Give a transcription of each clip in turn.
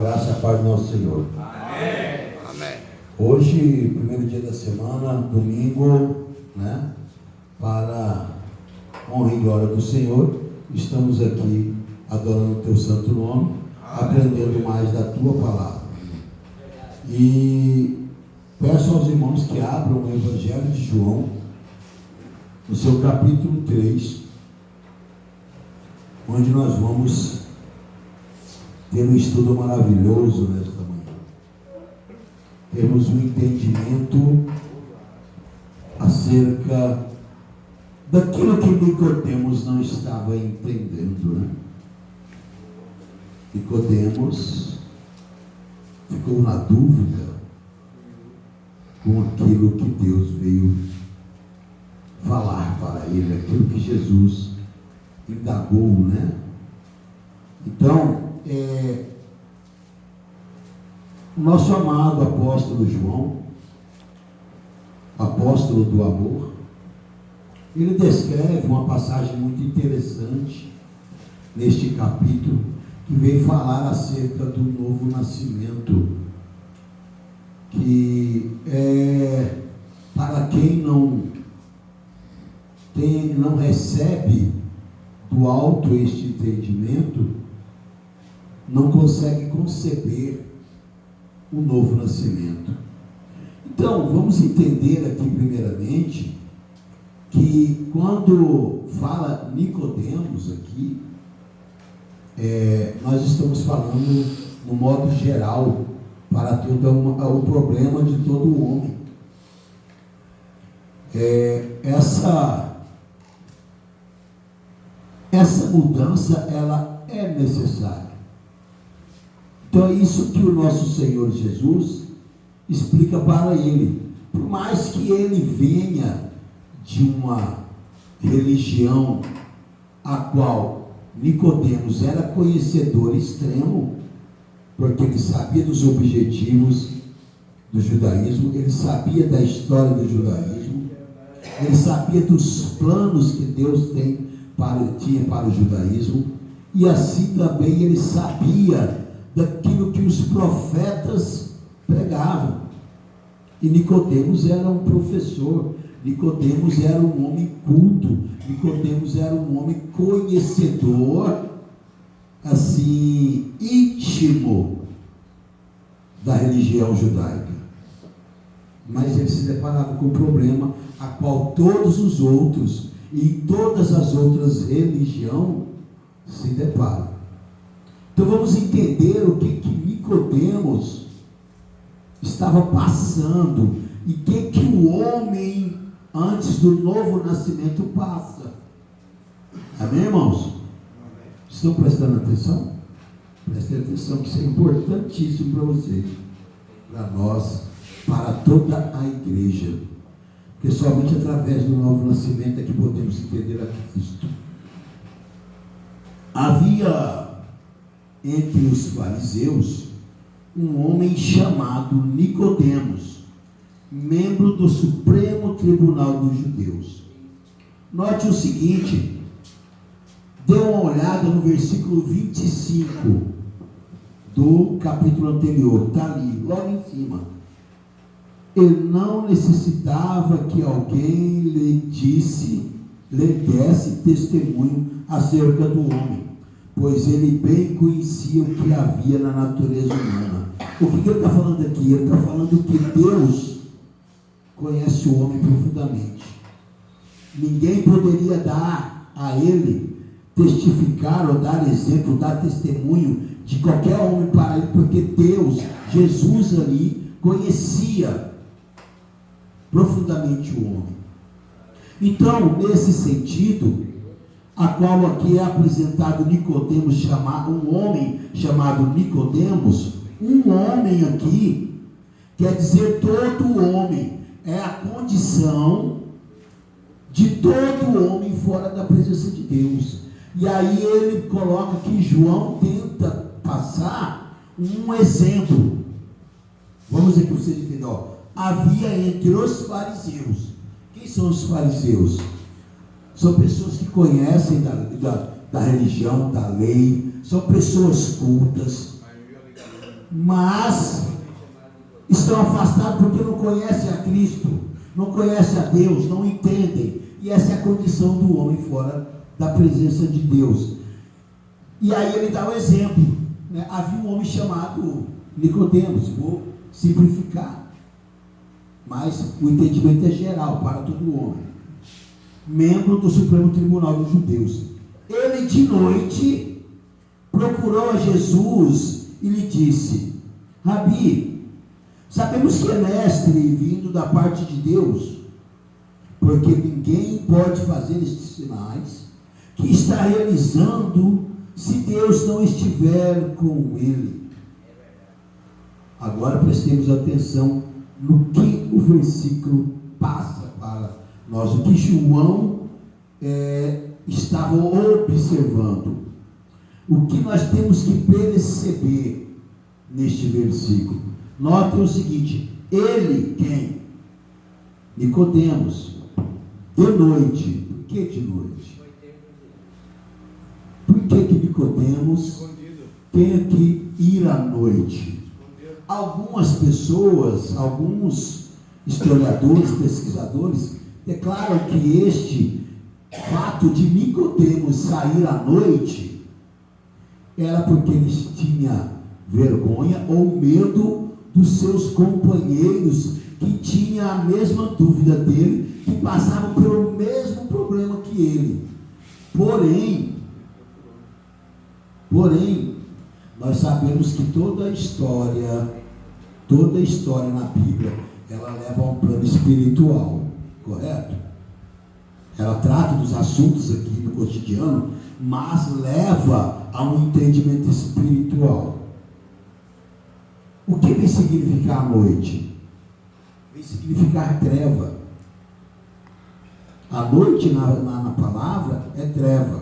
Graça e a paz do nosso Senhor. Amém. Amém. Hoje, primeiro dia da semana, domingo, né? Para honra e glória do Senhor, estamos aqui adorando o teu santo nome, aprendendo mais da tua palavra. E peço aos irmãos que abram o Evangelho de João, no seu capítulo 3, onde nós vamos ter um estudo maravilhoso nesta manhã. Temos um entendimento acerca daquilo que Nicodemos não estava entendendo, né? Nicodemos ficou na dúvida com aquilo que Deus veio falar para ele, aquilo que Jesus indagou, né? Então, o nosso amado apóstolo João, apóstolo do amor, ele descreve uma passagem muito interessante neste capítulo, que vem falar acerca do novo nascimento, que para quem não recebe do alto este entendimento, não consegue conceber o novo nascimento. Então, vamos entender aqui primeiramente que quando fala Nicodemos aqui, nós estamos falando no modo geral para todo o problema de todo homem. Essa mudança, ela é necessária. Então é isso que o nosso Senhor Jesus explica para ele. Por mais que ele venha de uma religião a qual Nicodemos era conhecedor extremo, porque ele sabia dos objetivos do judaísmo, ele sabia da história do judaísmo, ele sabia dos planos que Deus tinha para o judaísmo, e assim também ele sabia daquilo que os profetas pregavam. E Nicodemos era um professor, Nicodemos era um homem culto, Nicodemos era um homem conhecedor, assim, íntimo da religião judaica. Mas ele se deparava com um problema a qual todos os outros e todas as outras religiões se deparam. Então vamos entender o que Nicodemos estava passando e o que o homem antes do novo nascimento passa. Amém, irmãos? Amém. Estão prestando atenção? Prestem atenção, que isso é importantíssimo para vocês, para nós, para toda a igreja, porque somente através do novo nascimento é que podemos entender a Cristo. Havia entre os fariseus um homem chamado Nicodemos, membro do Supremo Tribunal dos Judeus. Note o seguinte, dê uma olhada no versículo 25 do capítulo anterior, está ali, logo em cima. Ele não necessitava que alguém lhe desse testemunho acerca do homem, pois ele bem conhecia o que havia na natureza humana. O que ele está falando aqui? Ele está falando que Deus conhece o homem profundamente. Ninguém poderia dar a ele, testificar ou dar exemplo, dar testemunho de qualquer homem para ele, porque Deus, Jesus ali, conhecia profundamente o homem. Então, nesse sentido, a qual aqui é apresentado Nicodemos, um homem chamado Nicodemos, um homem aqui, quer dizer todo homem, é a condição de todo homem fora da presença de Deus. E aí ele coloca que João tenta passar um exemplo. Vamos ver que vocês entendam. Havia entre os fariseus. Quem são os fariseus? São pessoas que conhecem da religião, da lei, são pessoas cultas, mas estão afastados porque não conhecem a Cristo, não conhecem a Deus, não entendem. E essa é a condição do homem fora da presença de Deus. E aí ele dá um exemplo, né? Havia um homem chamado Nicodemos, vou simplificar, mas o entendimento é geral para todo homem, membro do Supremo Tribunal dos Judeus. Ele de noite procurou a Jesus e lhe disse: Rabi, sabemos que é mestre vindo da parte de Deus, porque ninguém pode fazer estes sinais que está realizando se Deus não estiver com ele. Agora prestemos atenção no que o versículo passa para nós, o que João estava observando. O que nós temos que perceber neste versículo? Notem o seguinte: ele, quem? Nicodemos, de noite. Por que de noite? Por que Nicodemos tem que ir à noite? Algumas pessoas, alguns historiadores, pesquisadores, declaram que este fato de Nicodemos sair à noite era porque ele tinha vergonha ou medo dos seus companheiros que tinham a mesma dúvida dele, que passavam pelo mesmo problema que ele. Porém, nós sabemos que toda a história na Bíblia, ela leva a um plano espiritual, correto? Ela trata dos assuntos aqui no cotidiano, mas leva a um entendimento espiritual. O que vem significar a noite? Vem significar treva. A noite na palavra é treva.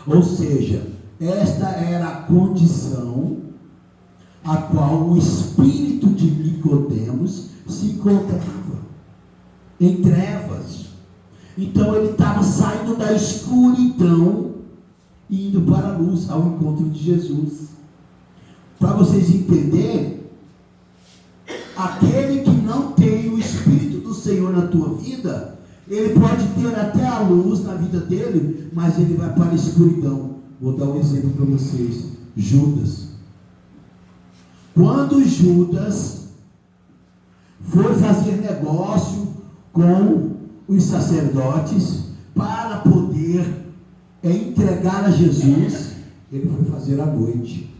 Ou seja, esta era a condição a qual o espírito de Nicodemos se encontrava, em trevas. Então ele estava saindo da escuridão e indo para a luz, ao encontro de Jesus. Para vocês entenderem, aquele que não tem o Espírito do Senhor na tua vida, ele pode ter até a luz na vida dele, mas ele vai para a escuridão. Vou dar um exemplo para vocês. Judas. Quando Judas foi fazer negócio com os sacerdotes para poder entregar a Jesus, ele foi fazer à noite.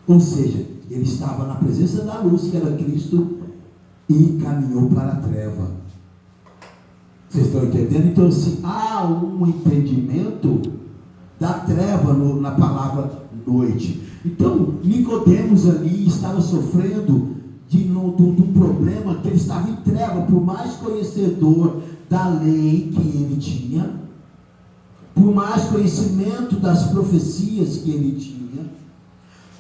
Ou seja, ele estava na presença da luz, que era Cristo, e caminhou para a treva. Vocês estão entendendo? Então, se há um entendimento da treva na palavra noite. Então, Nicodemos ali estava sofrendo do problema que ele estava em treva, por mais conhecedor da lei que ele tinha, por mais conhecimento das profecias que ele tinha,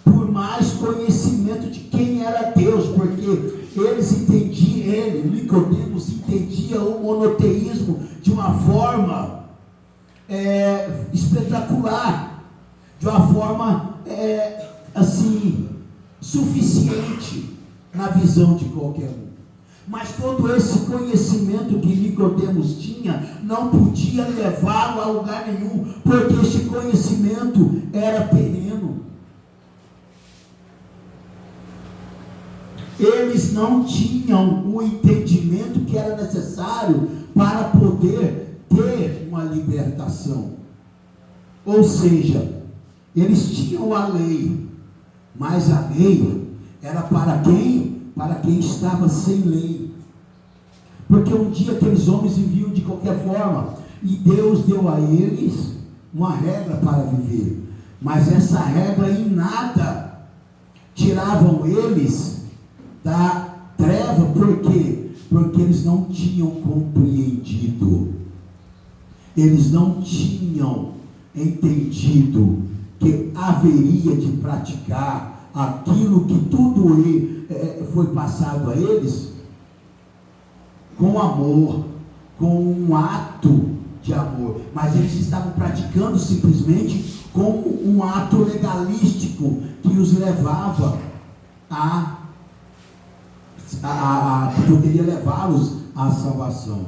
por mais conhecimento de quem era Deus, porque Nicodemos entendia o monoteísmo de uma forma espetacular, de uma forma suficiente na visão de qualquer um. Mas todo esse conhecimento que Nicodemos tinha não podia levá-lo a lugar nenhum, porque esse conhecimento era terreno. Eles não tinham o entendimento que era necessário para poder ter uma libertação. Ou seja, eles tinham a lei, mas a lei era para quem? Para quem estava sem lei. Porque um dia aqueles homens viviam de qualquer forma, e Deus deu a eles uma regra para viver, mas essa regra em nada tiravam eles da treva. Por quê? Porque eles não tinham compreendido, eles não tinham entendido que haveria de praticar aquilo que tudo foi passado a eles com amor, com um ato de amor, mas eles estavam praticando simplesmente como um ato legalístico que os levava que poderia levá-los à salvação.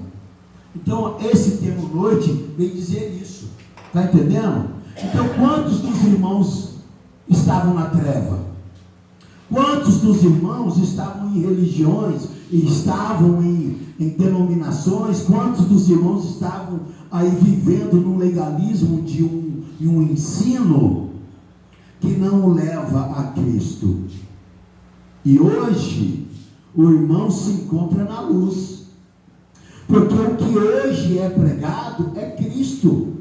Então, esse termo noite vem dizer isso. Está entendendo? Então, quantos dos irmãos estavam na treva? Quantos dos irmãos estavam em religiões, estavam em denominações? Quantos dos irmãos estavam aí vivendo no legalismo de um ensino que não o leva a Cristo? E hoje, o irmão se encontra na luz. Porque o que hoje é pregado é Cristo,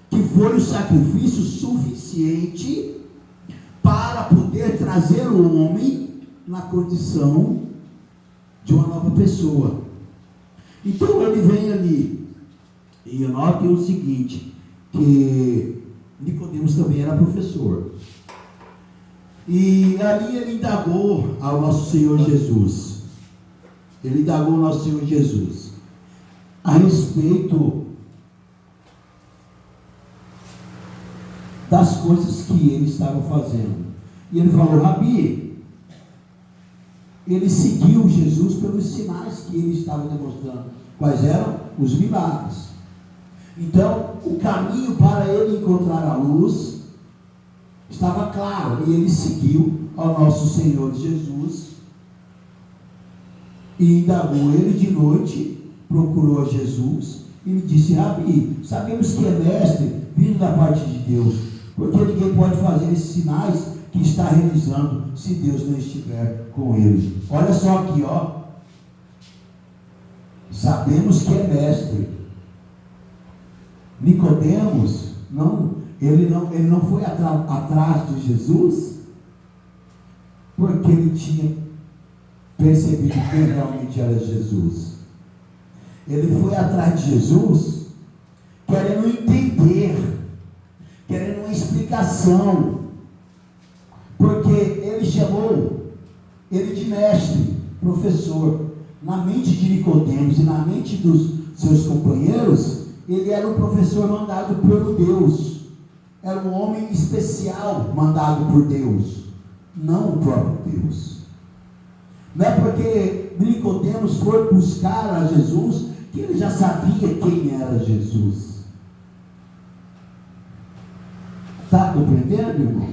que foi o sacrifício suficiente para poder trazer o homem na condição de uma nova pessoa. Então ele vem ali, e notem o seguinte, que Nicodemos também era professor. E ali ele indagou ao nosso Senhor Jesus. Ele indagou ao nosso Senhor Jesus a respeito das coisas que ele estava fazendo. E ele falou: Rabi, ele seguiu Jesus pelos sinais que ele estava demonstrando. Quais eram? Os milagres. Então, o caminho para ele encontrar a luz estava claro, e ele seguiu ao nosso Senhor Jesus e indagou. Ele de noite procurou a Jesus e lhe disse: Rabi, sabemos que é mestre vindo da parte de Deus, porque ninguém pode fazer esses sinais que está realizando se Deus não estiver com ele. Olha só aqui, ó. Sabemos que é mestre. Nicodemos, ele não foi atrás de Jesus porque ele tinha percebido quem realmente era Jesus. Ele foi atrás de Jesus querendo entender, querendo uma explicação, porque ele chamou ele de mestre, professor. Na mente de Nicodemos e na mente dos seus companheiros, ele era um professor mandado por Deus, era um homem especial mandado por Deus, não o próprio Deus. Não é porque Nicodemos foi buscar a Jesus que ele já sabia quem era Jesus. Está compreendendo, irmão?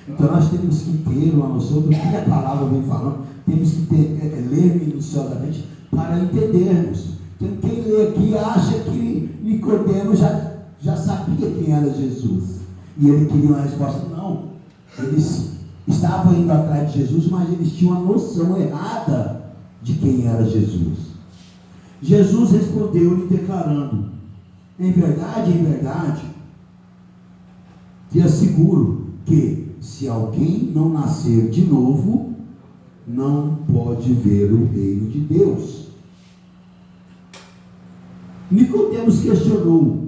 Então nós temos que ter uma noção do que a palavra vem falando, temos que ler minuciosamente para entendermos. Então quem lê aqui acha que Nicodemos já sabia quem era Jesus, e ele queria uma resposta. Não, eles estavam indo atrás de Jesus, mas eles tinham uma noção errada de quem era Jesus. Jesus respondeu-lhe declarando: em verdade, te asseguro que se alguém não nascer de novo, não pode ver o reino de Deus. Nicodemos questionou: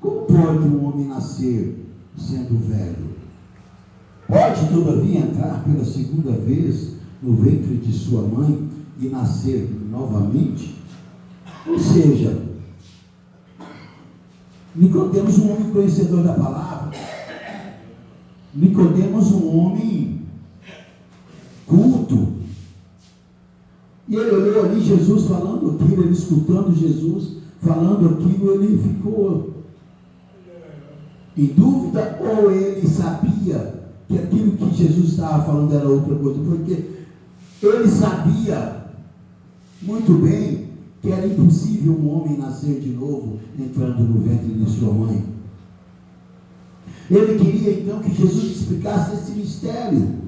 como pode um homem nascer sendo velho? Pode todavia entrar pela segunda vez no ventre de sua mãe e nascer novamente? Ou seja, Nicodemos, um homem conhecedor da palavra, Nicodemos, um homem culto, e ele olhou ali Jesus falando aquilo, ele escutando Jesus falando aquilo, ele ficou em dúvida, ou ele sabia que aquilo que Jesus estava falando era outra coisa, porque ele sabia muito bem que era impossível um homem nascer de novo entrando no ventre de sua mãe. Ele queria então que Jesus explicasse esse mistério,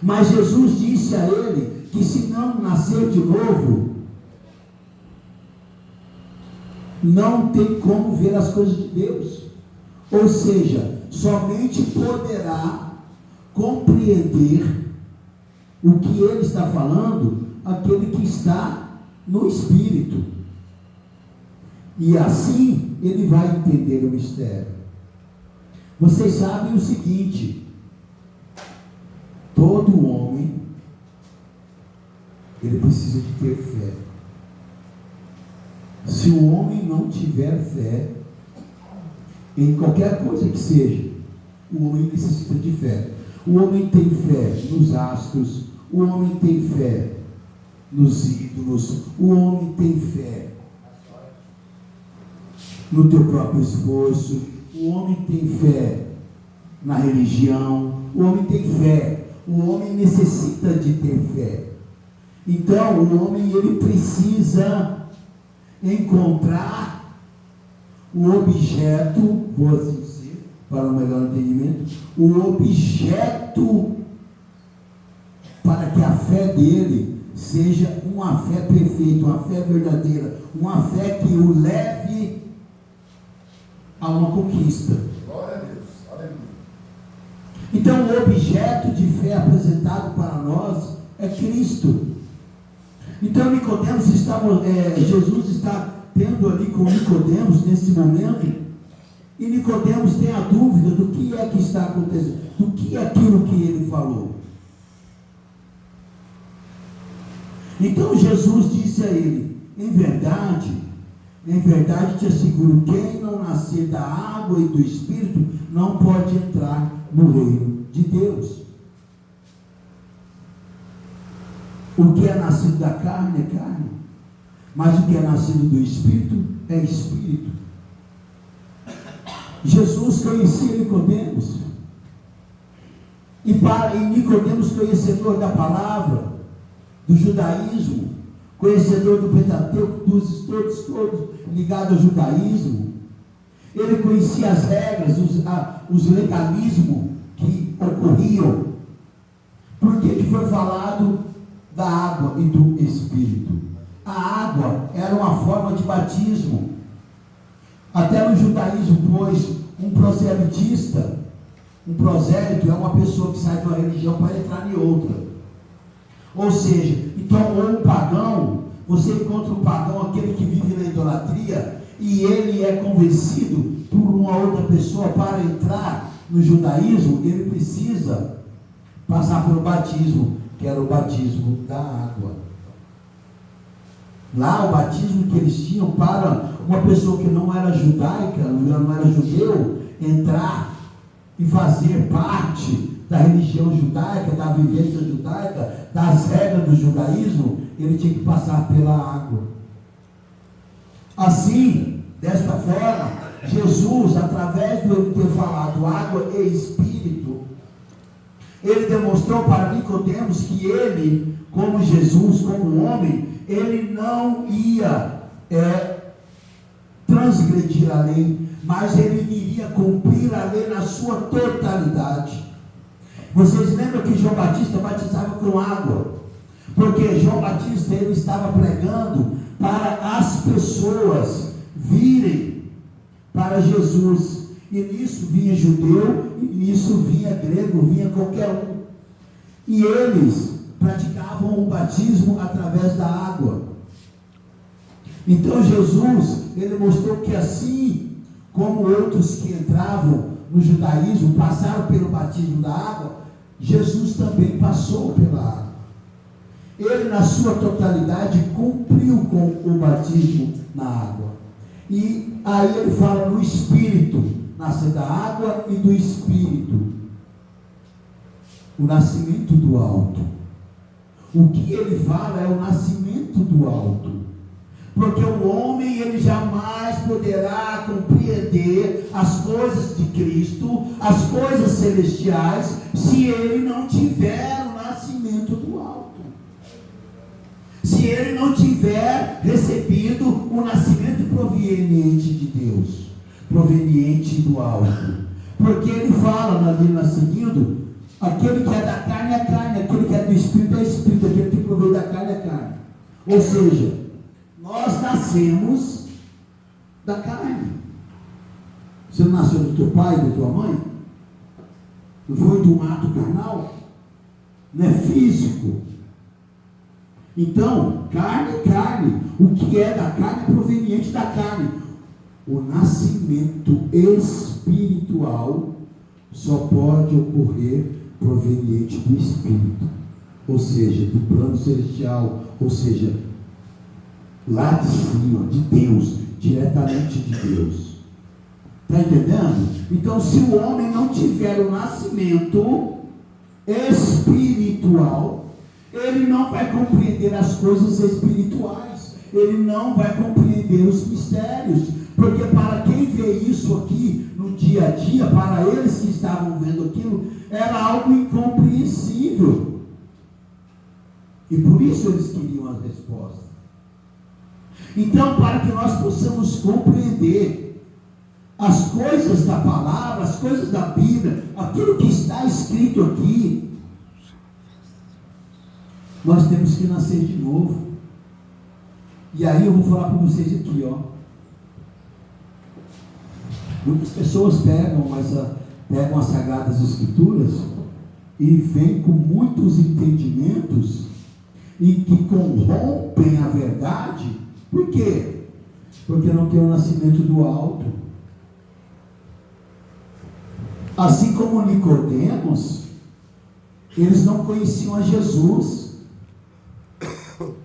mas Jesus disse a ele que se não nascer de novo, não tem como ver as coisas de Deus. Ou seja, somente poderá compreender o que ele está falando aquele que está no Espírito, e assim ele vai entender o mistério. Vocês sabem o seguinte: todo homem, ele precisa de ter fé. Se o homem não tiver fé, em qualquer coisa que seja, o homem necessita de fé. O homem tem fé nos astros, o homem tem fé nos ídolos, o homem tem fé no teu próprio esforço, o homem tem fé na religião, o homem tem fé, o homem necessita de ter fé. Então o homem ele precisa encontrar o objeto, vou assim dizer, para o melhor entendimento, o objeto para que a fé dele seja uma fé perfeita, uma fé verdadeira, uma fé que o leve a uma conquista. Glória a Deus. Aleluia. Então o objeto de fé apresentado para nós é Cristo. Então Nicodemos Jesus está tendo ali com Nicodemos nesse momento, e Nicodemos tem a dúvida do que é que está acontecendo, do que é aquilo que ele falou. Então Jesus disse a ele: em verdade te asseguro, quem não nascer da água e do Espírito não pode entrar no reino de Deus. O que é nascido da carne é carne, mas o que é nascido do Espírito é Espírito. Jesus conhecia Nicodemos, e Nicodemos, conhecedor da palavra, do judaísmo, conhecedor do Pentateuco, dos estudos todos ligados ao judaísmo, ele conhecia as regras, os legalismos que ocorriam, porque que foi falado da água e do Espírito. A água era uma forma de batismo. Até no judaísmo, pois um proselitista, um prosélito é uma pessoa que sai de uma religião para entrar em outra. Ou seja, então, ou um pagão, você encontra um pagão, aquele que vive na idolatria, e ele é convencido por uma outra pessoa para entrar no judaísmo, ele precisa passar pelo batismo, que era o batismo da água. Lá o batismo que eles tinham para uma pessoa que não era judaica, não era judeu, entrar e fazer parte da religião judaica, da vivência judaica, das regras do judaísmo, ele tinha que passar pela água. Assim, desta forma, Jesus, através de ele ter falado água e Espírito, ele demonstrou para Nicodemos que ele, como Jesus, como homem, ele não ia transgredir a lei, mas ele iria cumprir a lei na sua totalidade. Vocês lembram que João Batista batizava com água? Porque João Batista ele estava pregando para as pessoas virem para Jesus. E nisso vinha judeu, e nisso vinha grego, vinha qualquer um. E eles praticavam o batismo através da água. Então Jesus, ele mostrou que assim como outros que entravam no judaísmo passaram pelo batismo da água, Jesus também passou pela água. Ele na sua totalidade cumpriu com o batismo na água. E aí ele fala no Espírito, nascer da água e do Espírito, o nascimento do alto. O que ele fala é o nascimento do alto, porque o homem ele jamais poderá compreender as coisas de Cristo, as coisas celestiais, se ele não tiver o nascimento do alto, se ele não tiver recebido o nascimento proveniente de Deus, proveniente do alto. Porque ele fala ali na seguindo, aquele que é da carne é carne, aquele que é do Espírito é Espírito, aquele que provém da carne é carne. Ou seja, nós nascemos da carne. Você não nasceu do teu pai, da tua mãe? Não foi de um ato carnal? Não é físico? Então, carne é carne. O que é da carne é proveniente da carne. O nascimento espiritual só pode ocorrer proveniente do Espírito, ou seja, do plano celestial, ou seja, lá de cima, de Deus, diretamente de Deus. Está entendendo? Então, se o homem não tiver o nascimento espiritual, ele não vai compreender as coisas espirituais, ele não vai compreender os mistérios, porque para quem vê isso aqui no dia a dia, para eles que estavam vendo aquilo, era algo incompreensível, e por isso eles queriam as respostas. Então, para que nós possamos compreender as coisas da palavra, as coisas da Bíblia, aquilo que está escrito aqui, nós temos que nascer de novo. E aí eu vou falar para vocês aqui, ó. Muitas pessoas pegam as Sagradas Escrituras e vêm com muitos entendimentos e que corrompem a verdade. Por quê? Porque não tem o nascimento do alto. Assim como Nicodemos, eles não conheciam a Jesus.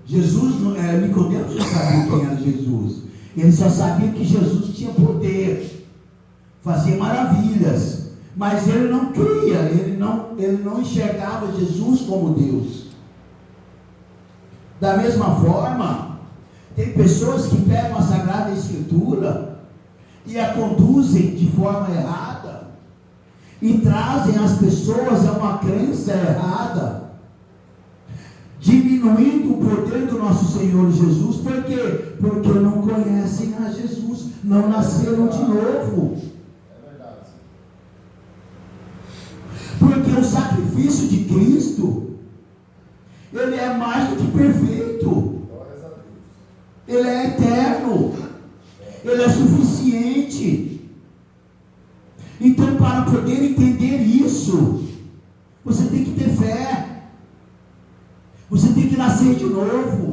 Nicodemos não sabia quem era Jesus. Ele só sabia que Jesus tinha poder, fazia maravilhas, mas ele não cria, ele não enxergava Jesus como Deus. Da mesma forma, tem pessoas que pegam a Sagrada Escritura e a conduzem de forma errada e trazem as pessoas a uma crença errada, diminuindo o poder do nosso Senhor Jesus. Por quê? Porque não conhecem a Jesus, não nasceram de novo. Porque o sacrifício de Cristo, ele é mais do que perfeito, ele é eterno, ele é suficiente. Então, para poder entender isso, você tem que ter fé, você tem que nascer de novo.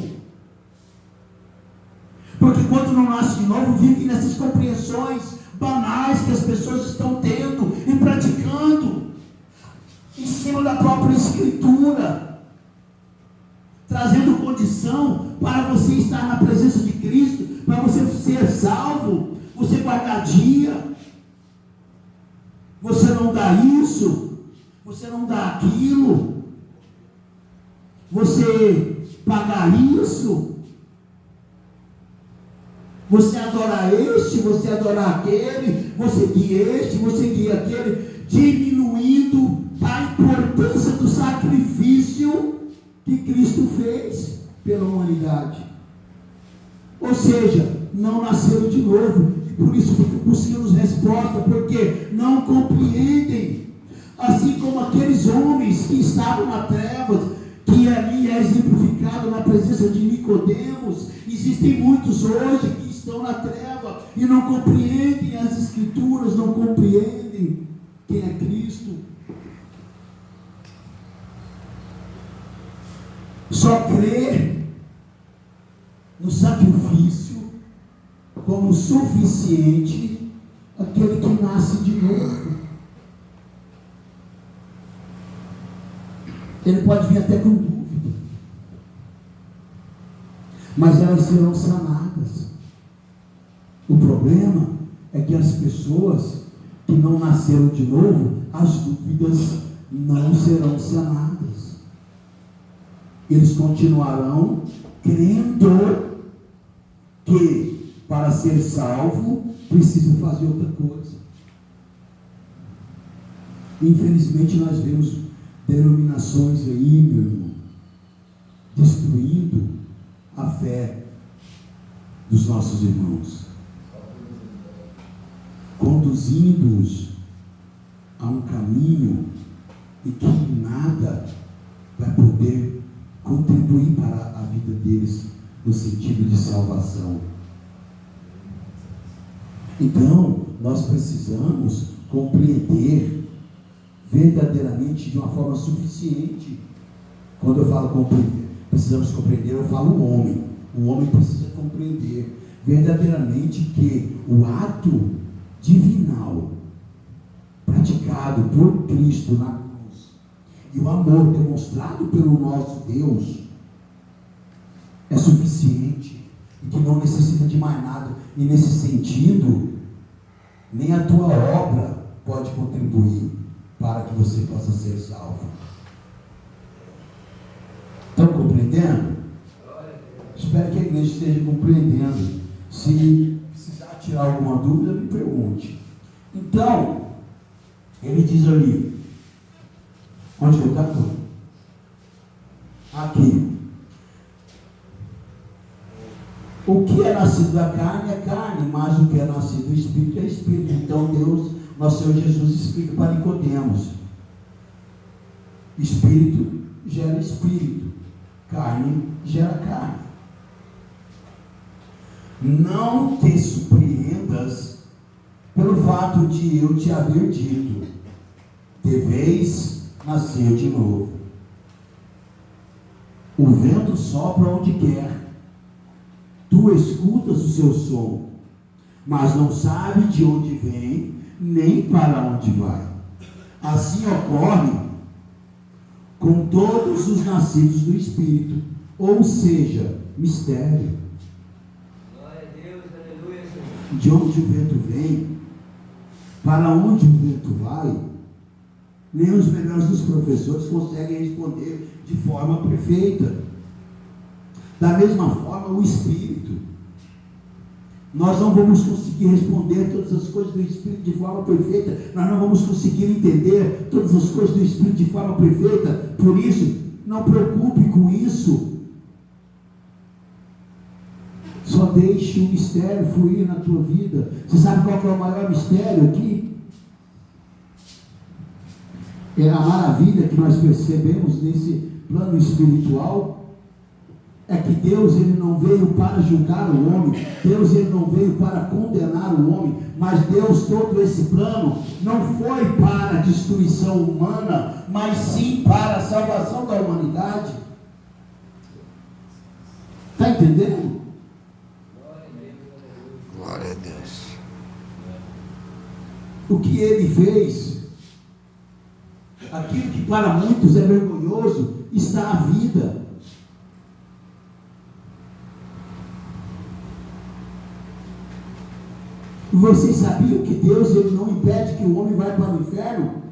Porque quando não nasce de novo, vive nessas compreensões banais que as pessoas estão tendo e praticando em cima da própria Escritura, trazendo condição para você estar na presença de Cristo, para você ser salvo, você guardar dia. Você não dá isso, você não dá aquilo, você pagar isso, você adorar este, você adorar aquele, você guia este, você guia aquele, diminuindo a importância do sacrifício que Cristo fez pela humanidade. Ou seja, não nasceram de novo, e por isso ficam buscando resposta, porque não compreendem. Assim como aqueles homens que estavam na trevas, que ali é exemplificado na presença de Nicodemos, existem muitos hoje que estão na treva e não compreendem as Escrituras, não compreendem quem é Cristo. Só crê no sacrifício como suficiente aquele que nasce de novo. Ele pode vir até com dúvida, mas elas serão sanadas. O problema é que as pessoas que não nasceram de novo, as dúvidas não serão sanadas. Eles continuarão crendo que para ser salvo precisa fazer outra coisa. Infelizmente nós vemos denominações aí, meu irmão, destruindo a fé dos nossos irmãos, conduzindo-os a um caminho e que nada vai poder contribuir para a vida deles no sentido de salvação. Então, nós precisamos compreender verdadeiramente de uma forma suficiente. Quando eu falo compreender, precisamos compreender, eu falo o homem. O homem precisa compreender verdadeiramente que o ato divinal praticado por Cristo na cruz e o amor demonstrado pelo nosso Deus é suficiente e que não necessita de mais nada. E nesse sentido, nem a tua obra pode contribuir para que você possa ser salvo. Estão compreendendo? Espero que a igreja esteja compreendendo. Se precisar tirar alguma dúvida, me pergunte. Então, ele diz ali, onde eu estou? Aqui. O que é nascido da carne é carne, mas o que é nascido do Espírito é Espírito. Então Deus, nosso Senhor Jesus, explica para Nicodemos: Espírito gera Espírito, carne gera carne. Não te surpreendas pelo fato de eu te haver dito: deveis nascer de novo. O vento sopra onde quer. Tu escutas o seu som, mas não sabe de onde vem, nem para onde vai. Assim ocorre com todos os nascidos do Espírito, ou seja, mistério. Glória a Deus, aleluia, Senhor. De onde o vento vem, para onde o vento vai, nem os melhores dos professores conseguem responder de forma perfeita. Da mesma forma, o Espírito. Nós não vamos conseguir responder todas as coisas do Espírito de forma perfeita. Nós não vamos conseguir entender todas as coisas do Espírito de forma perfeita. Por isso, não preocupe com isso. Só deixe o mistério fluir na tua vida. Você sabe qual que é o maior mistério aqui? É a maravilha que nós percebemos nesse plano espiritual. É que Deus, ele não veio para julgar o homem, Deus, ele não veio para condenar o homem, mas Deus, todo esse plano não foi para a destruição humana, mas sim para a salvação da humanidade. Está entendendo? Glória a Deus. O que ele fez, aquilo que para muitos é vergonhoso, está à vida. Vocês sabiam que Deus, ele não impede que o homem vá para o inferno?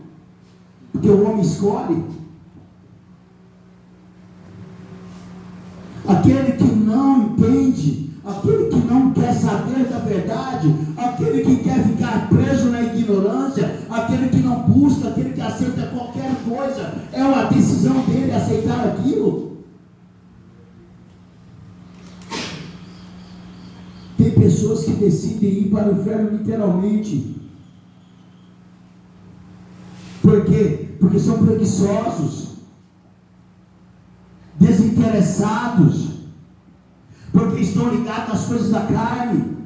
Porque o homem escolhe. Aquele que não entende, aquele que não quer saber da verdade, aquele que quer ficar preso na ignorância, aquele que não busca, aquele que aceita qualquer coisa, é uma decisão dele aceitar aquilo. Tem pessoas que decidem ir para o inferno literalmente. Por quê? Porque são preguiçosos, desinteressados, porque estão ligados às coisas da carne,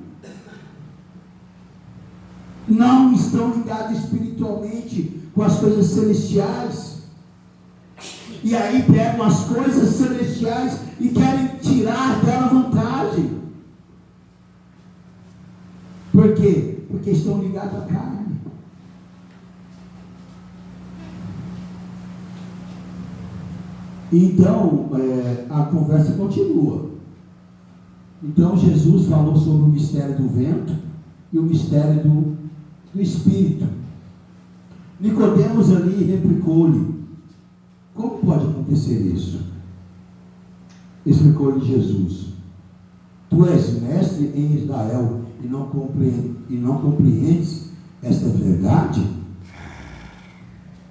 não estão ligados espiritualmente com as coisas celestiais. E aí pegam as coisas celestiais e querem tirar dela vantagem. Por quê? Porque estão ligados à carne. Então, a conversa continua. Então, Jesus falou sobre o mistério do vento e o mistério do Espírito. Nicodemos ali replicou-lhe: como pode acontecer isso? Explicou-lhe Jesus: tu és mestre em Israel e não compreendes esta verdade?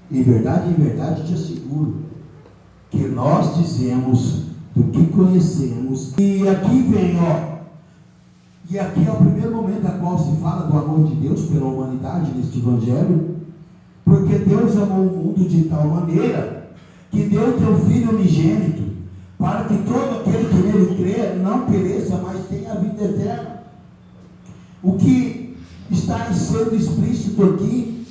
Em verdade te asseguro que nós dizemos do que conhecemos. E aqui vem, e aqui é o primeiro momento a qual se fala do amor de Deus pela humanidade neste evangelho, porque Deus amou o mundo de tal maneira que deu teu Filho unigênito, para que todo aquele que nele crê não pereça, mas tenha a vida eterna. O que está sendo explícito aqui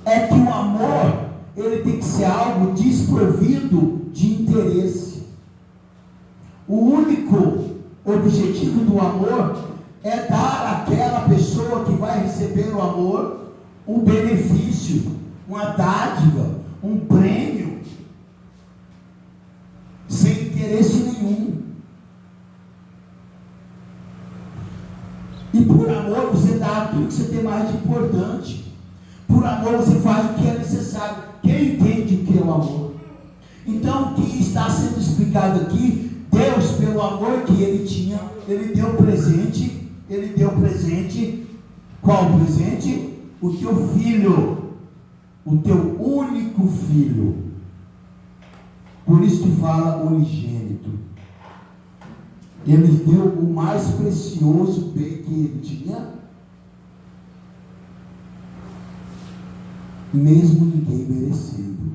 é que o amor, ele tem que ser algo desprovido de interesse. O único objetivo do amor é dar àquela pessoa que vai receber o amor um benefício, uma dádiva, um prêmio, sem interesse nenhum. E por amor você aquilo que você tem mais de importante. Por amor você faz o que é necessário. Quem entende o que é o amor? Então o que está sendo explicado aqui, Deus, pelo amor que Ele tinha, Ele deu presente. Ele deu presente. Qual presente? O teu filho, o teu único filho. Por isso que fala unigênito. Ele deu o mais precioso bem que Ele tinha, mesmo ninguém merecendo,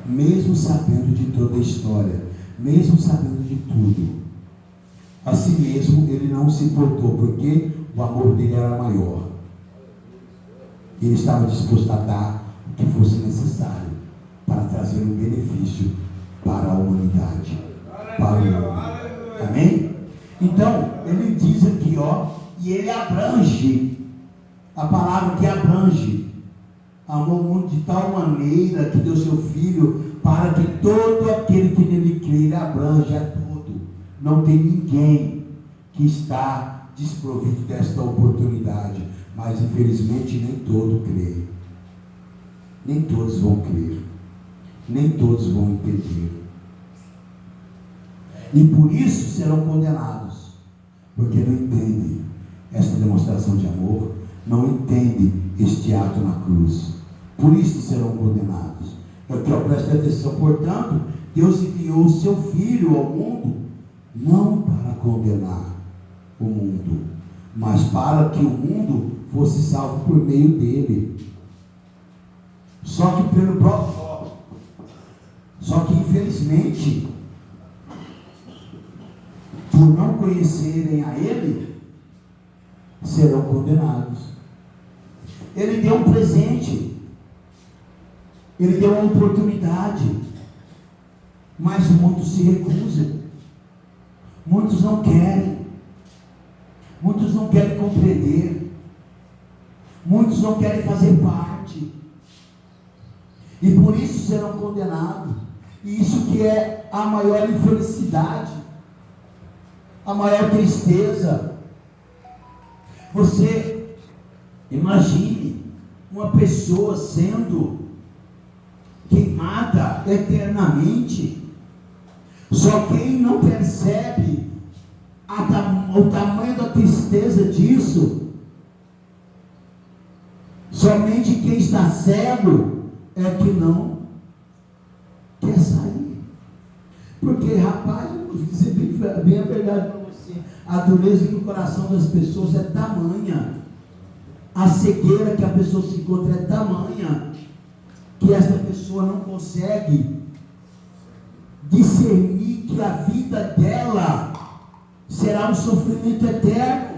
mesmo sabendo de toda a história, mesmo sabendo de tudo. Assim mesmo Ele não se importou, porque o amor dele era maior. Ele estava disposto a dar o que fosse necessário para trazer um benefício para a humanidade, para o mundo. Amém? Então, ele diz aqui, e ele abrange, a palavra que abrange, amou o mundo de tal maneira que deu seu Filho, para que todo aquele que nele crê, ele abrange a todo. Não tem ninguém que está desprovido desta oportunidade, mas infelizmente nem todo crê. Nem todos vão crer, nem todos vão entender, e por isso serão condenados, porque não entendem esta demonstração de amor, não entendem este ato na cruz, por isso serão condenados. Aqui, preste atenção, portanto, Deus enviou o seu Filho ao mundo, não para condenar o mundo, mas para que o mundo fosse salvo por meio dele. Só que infelizmente, por não conhecerem a Ele, serão condenados. Ele deu um presente, Ele deu uma oportunidade, mas muitos se recusam, muitos não querem compreender, muitos não querem fazer parte, e por isso serão condenados. E isso que é a maior infelicidade, a maior tristeza. Você imagine uma pessoa sendo queimada eternamente. Só quem não percebe o tamanho da tristeza disso, somente quem está cego é que não quer sair. Porque, rapaz, eu vou dizer bem a verdade para você, a dureza do coração das pessoas é tamanha, a cegueira que a pessoa se encontra é tamanha, que essa pessoa não consegue discernir que a vida dela será um sofrimento eterno.